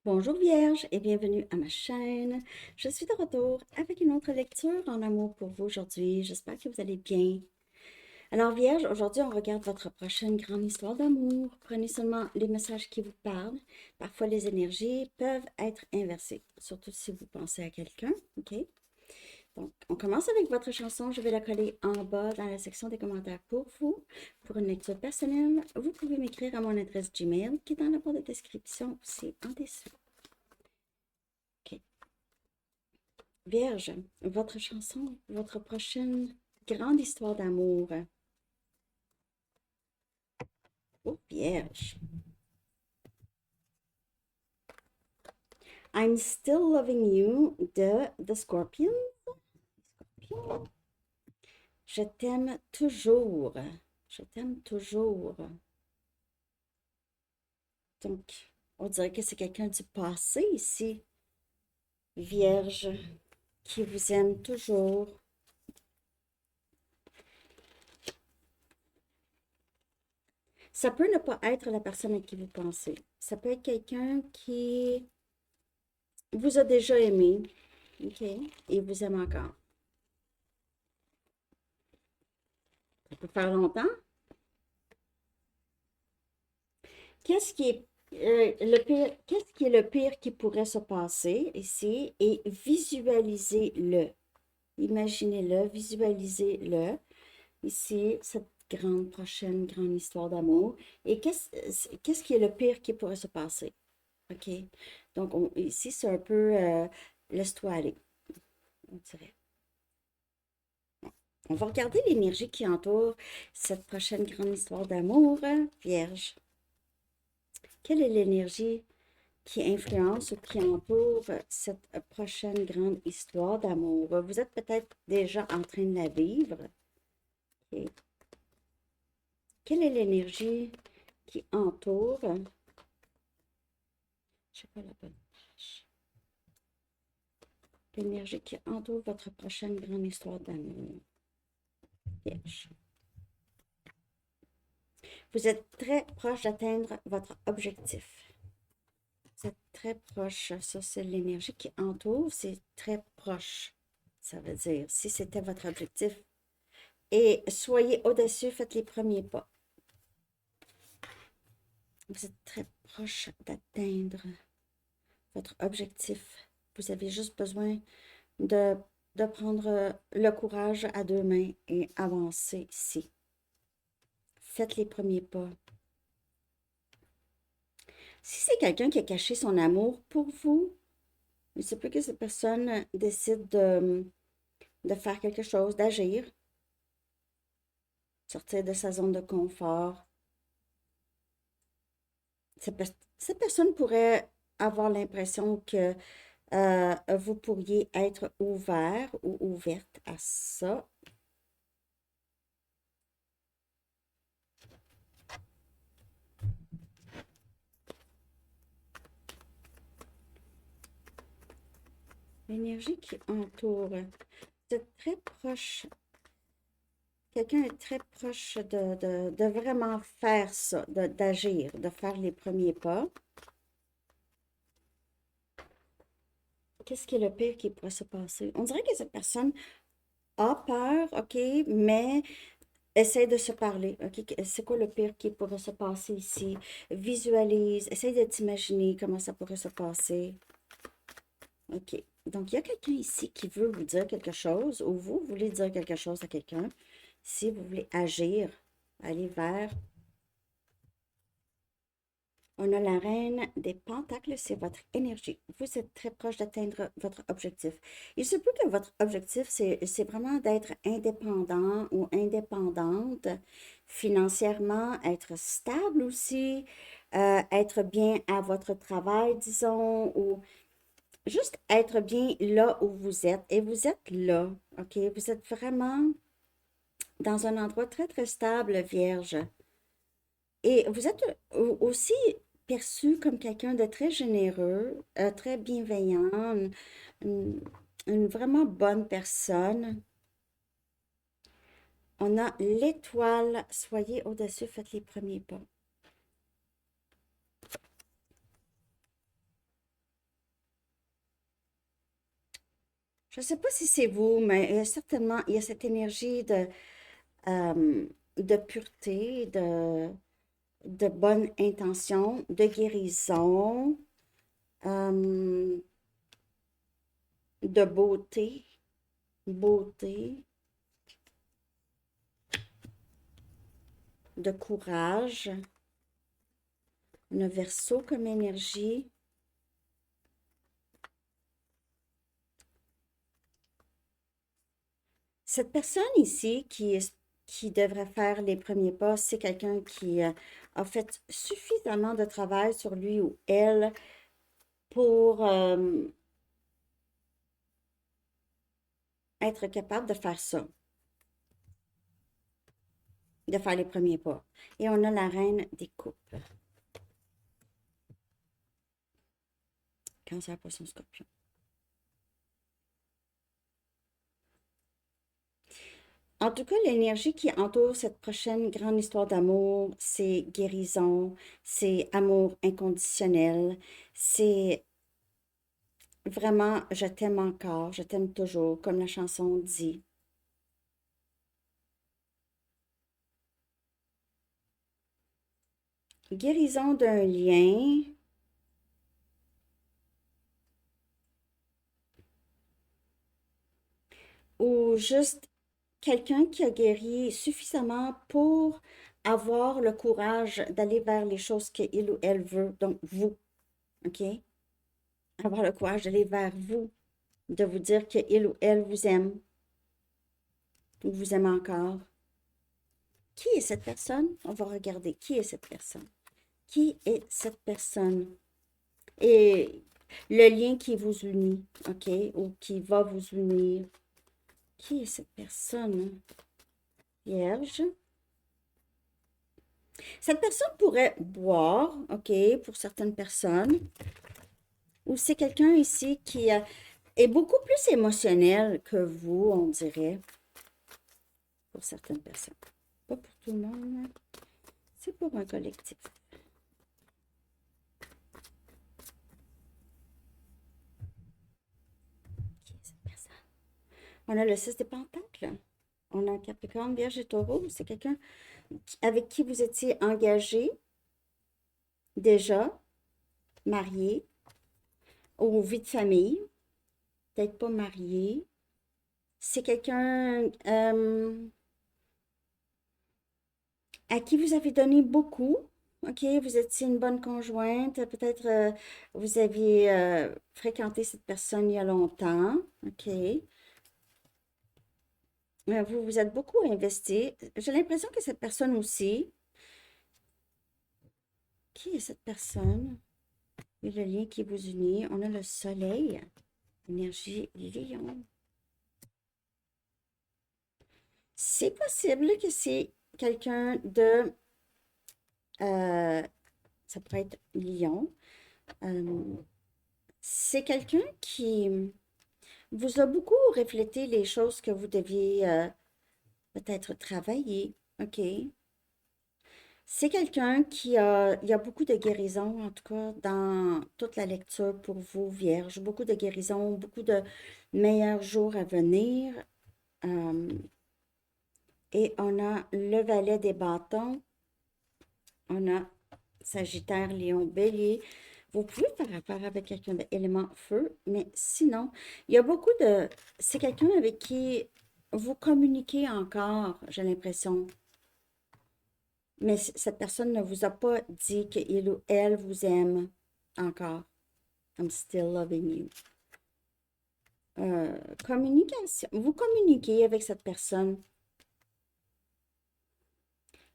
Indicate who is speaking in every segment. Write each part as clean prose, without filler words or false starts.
Speaker 1: Bonjour Vierge et bienvenue à ma chaîne. Je suis de retour avec une autre lecture en amour pour vous aujourd'hui. J'espère que vous allez bien. Alors Vierge, aujourd'hui on regarde votre prochaine grande histoire d'amour. Prenez seulement les messages qui vous parlent. Parfois les énergies peuvent être inversées, surtout si vous pensez à quelqu'un. OK? Donc, on commence avec votre chanson. Je vais la coller en bas dans la section des commentaires pour vous. Pour une lecture personnelle, vous pouvez m'écrire à mon adresse Gmail qui est dans la barre de description aussi en dessous. OK. Vierge, votre chanson, votre prochaine grande histoire d'amour. Oh, Vierge. I'm Still Loving You de The Scorpion. Je t'aime toujours. Je t'aime toujours. Donc, on dirait que c'est quelqu'un du passé ici. Vierge, qui vous aime toujours. Ça peut ne pas être la personne à qui vous pensez. Ça peut être quelqu'un qui vous a déjà aimé, OK, et vous aime encore. Ça peut faire longtemps. Qu'est-ce qui est le pire, qu'est-ce qui est le pire qui pourrait se passer ici et visualisez-le. Imaginez-le, visualisez-le. Ici, cette grande prochaine grande histoire d'amour. Et qu'est-ce qui est le pire qui pourrait se passer? OK? Donc, ici, c'est un peu laisse-toi aller, on dirait. On va regarder l'énergie qui entoure cette prochaine grande histoire d'amour, Vierge. Quelle est l'énergie qui influence ou qui entoure cette prochaine grande histoire d'amour? Vous êtes peut-être déjà en train de la vivre. Ok. Quelle est l'énergie qui entoure, je sais pas la bonne page, l'énergie qui entoure votre prochaine grande histoire d'amour? Vierge. Vous êtes très proche d'atteindre votre objectif. Vous êtes très proche. Ça, c'est l'énergie qui entoure. C'est très proche. Ça veut dire, si c'était votre objectif. Et soyez audacieux, faites les premiers pas. Vous êtes très proche d'atteindre votre objectif. Vous avez juste besoin de, de prendre le courage à deux mains et avancer ici. Faites les premiers pas. Si c'est quelqu'un qui a caché son amour pour vous, il se peut que cette personne décide de faire quelque chose, d'agir, sortir de sa zone de confort. Cette personne pourrait avoir l'impression que vous pourriez être ouvert ou ouverte à ça. L'énergie qui entoure. Vous êtes très proche. Quelqu'un est très proche de vraiment faire ça, d'agir, de faire les premiers pas. Qu'est-ce qui est le pire qui pourrait se passer? On dirait que cette personne a peur, OK, mais essaie de se parler, OK? C'est quoi le pire qui pourrait se passer ici? Visualise, essaie de t'imaginer comment ça pourrait se passer. OK. Donc, il y a quelqu'un ici qui veut vous dire quelque chose ou vous voulez dire quelque chose à quelqu'un. Si vous voulez agir, aller vers. On a la reine des pentacles, c'est votre énergie. Vous êtes très proche d'atteindre votre objectif. Il se peut que votre objectif, c'est vraiment d'être indépendant ou indépendante financièrement, être stable aussi, être bien à votre travail, disons, ou juste être bien là où vous êtes. Et vous êtes là, OK? Vous êtes vraiment dans un endroit très, très stable, Vierge. Et vous êtes aussi perçu comme quelqu'un de très généreux, très bienveillant, une- une vraiment bonne personne. On a l'étoile. Soyez au-dessus, faites les premiers pas. Je ne sais pas si c'est vous, mais il y a certainement, il y a cette énergie de pureté, de bonne intention, de guérison, euh, de beauté, beauté, de courage. On a Verseau comme énergie. Cette personne ici qui devrait faire les premiers pas, c'est quelqu'un qui a fait suffisamment de travail sur lui ou elle pour être capable de faire ça, de faire les premiers pas. Et on a la reine des coupes. Cancer, poisson, scorpion. En tout cas, l'énergie qui entoure cette prochaine grande histoire d'amour, c'est guérison, c'est amour inconditionnel, c'est vraiment je t'aime encore, je t'aime toujours, comme la chanson dit. Guérison d'un lien ou juste quelqu'un qui a guéri suffisamment pour avoir le courage d'aller vers les choses qu'il ou elle veut. Donc, vous, OK? Avoir le courage d'aller vers vous, de vous dire qu'il ou elle vous aime, ou vous aime encore. Qui est cette personne? On va regarder qui est cette personne. Qui est cette personne? Et le lien qui vous unit, OK? Ou qui va vous unir. Qui est cette personne? Vierge. Cette personne pourrait boire, OK, pour certaines personnes. Ou c'est quelqu'un ici qui est beaucoup plus émotionnel que vous, on dirait, pour certaines personnes. Pas pour tout le monde, c'est pour un collectif. Qui est cette personne? On a le 6 des Pentacles. On a Capricorne, Vierge et Taureau. C'est quelqu'un avec qui vous étiez engagé déjà, marié, ou vie de famille, peut-être pas marié. C'est quelqu'un à qui vous avez donné beaucoup. OK, vous étiez une bonne conjointe. Peut-être vous aviez fréquenté cette personne il y a longtemps. OK. Vous vous êtes beaucoup investi. J'ai l'impression que cette personne aussi. Qui est cette personne? Et le lien qui vous unit. On a le soleil. Énergie lion. C'est possible que c'est quelqu'un de... ça pourrait être lion. C'est quelqu'un qui vous a beaucoup reflété les choses que vous deviez peut-être travailler. OK. C'est quelqu'un il y a beaucoup de guérison, en tout cas, dans toute la lecture pour vous, Vierge. Beaucoup de guérison, beaucoup de meilleurs jours à venir. Euh, et on a le valet des bâtons. On a Sagittaire, Lion, Bélier. Vous pouvez faire affaire avec quelqu'un d'élément feu, mais sinon, il y a beaucoup de... C'est quelqu'un avec qui vous communiquez encore, j'ai l'impression. Mais cette personne ne vous a pas dit qu'il ou elle vous aime encore. I'm still loving you. Communication. Vous communiquez avec cette personne.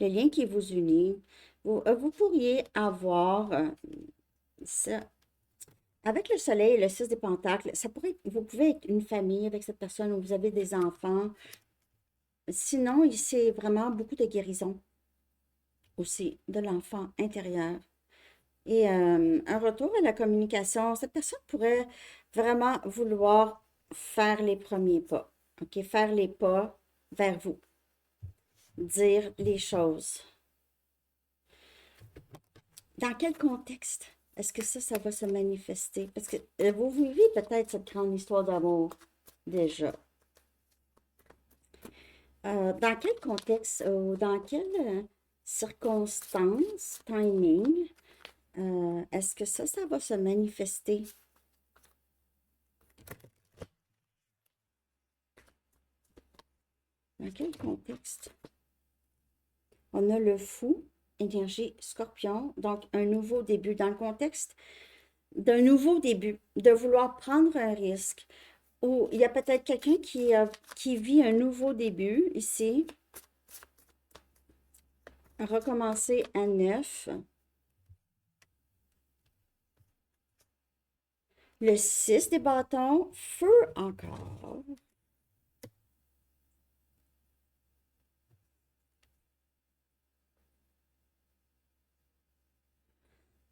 Speaker 1: Le lien qui vous unit. Vous pourriez avoir ça. Avec le soleil et le 6 des pentacles, vous pouvez être une famille avec cette personne où vous avez des enfants. Sinon, c'est vraiment beaucoup de guérison aussi de l'enfant intérieur. Et un retour à la communication, cette personne pourrait vraiment vouloir faire les premiers pas, OK? Faire les pas vers vous, dire les choses. Dans quel contexte est-ce que ça va se manifester? Parce que vous vivez peut-être cette grande histoire d'amour. déjà. Dans quel contexte ou dans quelles circonstances, timing, est-ce que ça va se manifester? Dans quel contexte? On a le fou, énergie scorpion, donc un nouveau début. Dans le contexte d'un nouveau début, de vouloir prendre un risque, ou il y a peut-être quelqu'un qui vit un nouveau début ici, recommencer à neuf. Le 6 des bâtons, feu encore.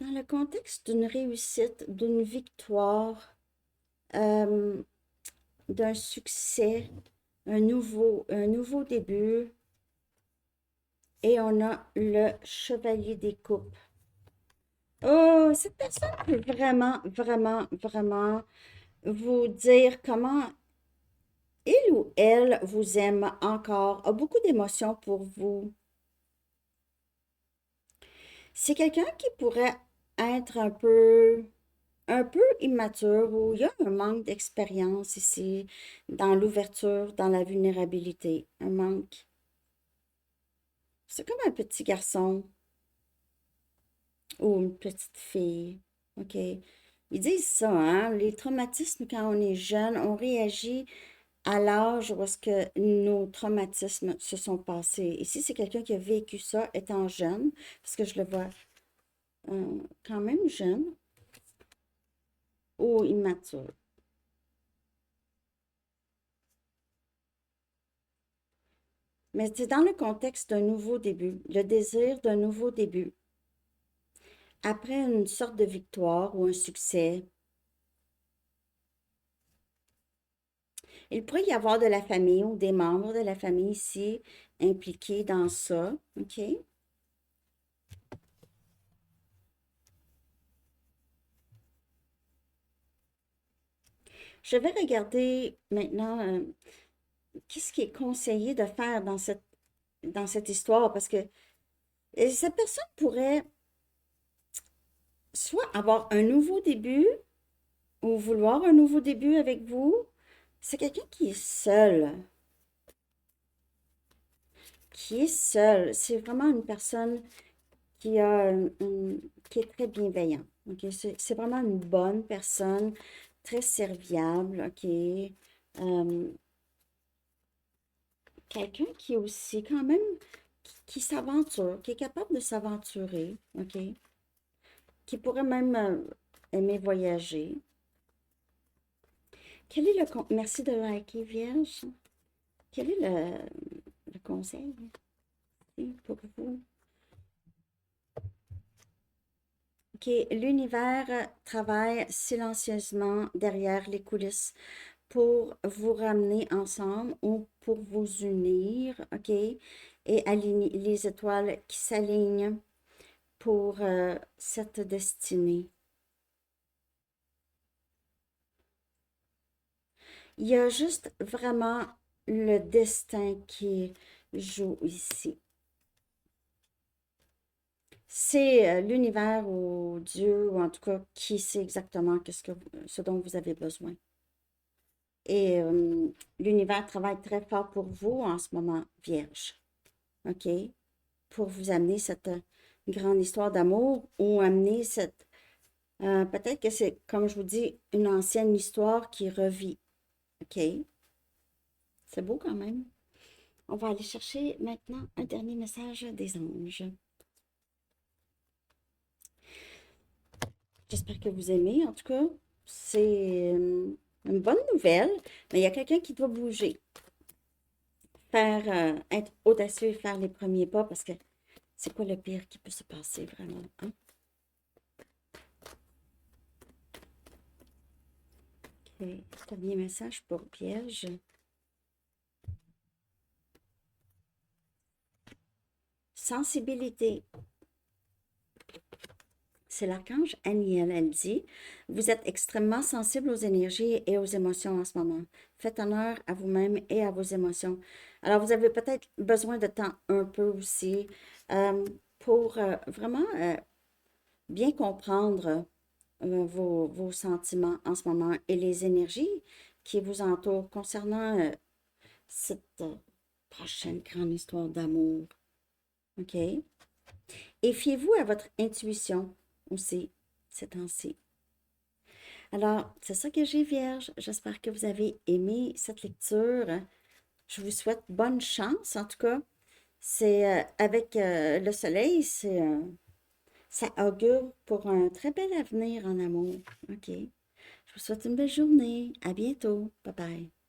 Speaker 1: Dans le contexte d'une réussite, d'une victoire, euh, d'un succès, un nouveau début, et on a le chevalier des coupes. Oh, cette personne peut vraiment, vraiment, vraiment vous dire comment il ou elle vous aime encore, a beaucoup d'émotions pour vous. C'est quelqu'un qui pourrait être un peu immature ou il y a un manque d'expérience ici dans l'ouverture, dans la vulnérabilité. Un manque. C'est comme un petit garçon ou une petite fille. OK? Ils disent ça, hein? Les traumatismes, quand on est jeune, on réagit à l'âge où est-ce que nos traumatismes se sont passés. Ici, c'est quelqu'un qui a vécu ça étant jeune, parce que je le vois quand même jeune ou immature. Mais c'est dans le contexte d'un nouveau début, le désir d'un nouveau début. Après une sorte de victoire ou un succès, il pourrait y avoir de la famille ou des membres de la famille ici impliqués dans ça. OK? Je vais regarder maintenant qu'est-ce qui est conseillé de faire dans cette histoire parce que cette personne pourrait soit avoir un nouveau début ou vouloir un nouveau début avec vous. C'est quelqu'un qui est seul. Qui est seul. C'est vraiment une personne qui qui est très bienveillante. OK? C'est vraiment une bonne personne, très serviable. OK? Quelqu'un qui est aussi quand même qui s'aventure, qui est capable de s'aventurer. OK? Qui pourrait même aimer voyager. Quel est Merci de liker, Vierge. Quel est le conseil pour vous? OK, l'univers travaille silencieusement derrière les coulisses pour vous ramener ensemble ou pour vous unir, OK? Et aligner les étoiles qui s'alignent pour cette destinée. Il y a juste vraiment le destin qui joue ici. C'est l'univers ou Dieu, ou en tout cas, qui sait exactement ce dont vous avez besoin. Et l'univers travaille très fort pour vous en ce moment, Vierge. OK? Pour vous amener cette grande histoire d'amour ou amener cette... peut-être que c'est, comme je vous dis, une ancienne histoire qui revit. OK? C'est beau quand même. On va aller chercher maintenant un dernier message des anges. J'espère que vous aimez. En tout cas, c'est une bonne nouvelle, mais il y a quelqu'un qui doit bouger. Être audacieux et faire les premiers pas parce que c'est quoi le pire qui peut se passer vraiment, hein? OK. Dernier message pour Piège. Sensibilité. c'est l'archange Aniel. Elle dit, vous êtes extrêmement sensible aux énergies et aux émotions en ce moment. Faites honneur à vous-même et à vos émotions. Alors, vous avez peut-être besoin de temps un peu aussi pour vraiment bien comprendre vos sentiments en ce moment et les énergies qui vous entourent concernant cette prochaine grande histoire d'amour. OK? Et fiez-vous à votre intuition aussi ces temps-ci. Alors, c'est ça que j'ai, Vierge. J'espère que vous avez aimé cette lecture. Je vous souhaite bonne chance. En tout cas, c'est avec le soleil, ça augure pour un très bel avenir en amour. OK. Je vous souhaite une belle journée. À bientôt. Bye bye.